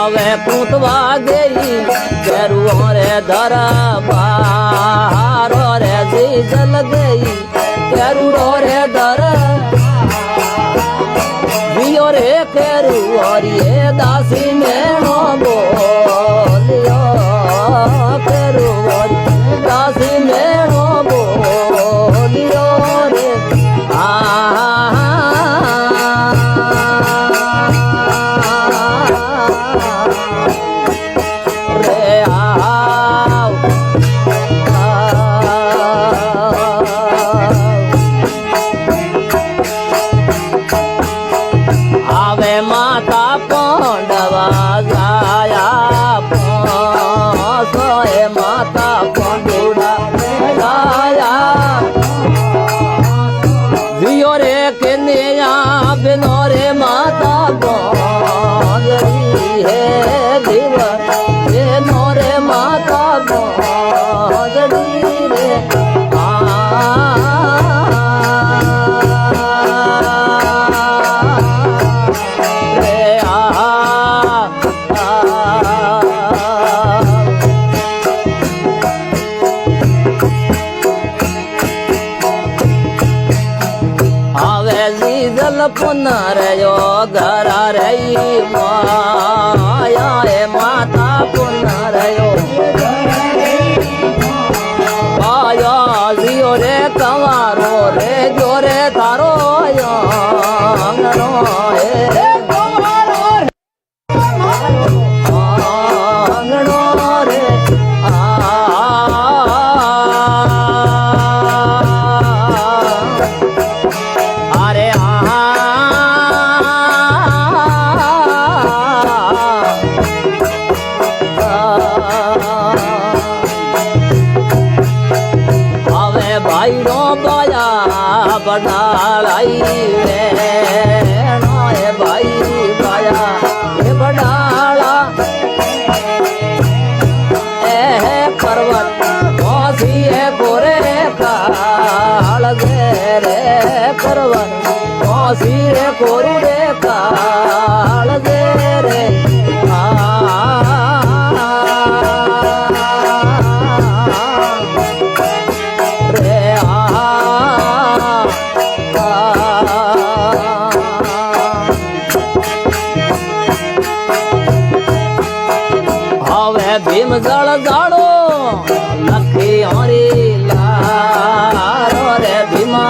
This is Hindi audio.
आवे पूतवा गई केरू रे दरबार रे जी जल गई केरू रे दर बियो रे केरू और ये दासी मेणो बोलियो केरू और दासी मेणो बोलियो रे माता पांडवा जाया सोए माता पांडुड़ा जाया जियो रे कन्या बिनो रे माता बांधरी है दिव बिनो रे माता बांधरी रे जल पुनरयो घर रही माया माता पुनरयो आया जियो रे कंवारो रे जो रे तारो आंगनो आंगनो रे भाईडो बाया बड़ाई रे नोए भाई बाया ये बड़ाला पर्वत मौसी है गोरे काल रे पर्वत मौसी रे गोरे काल रे भीम जल जाड़ो लखी हरी लारो रे भीमा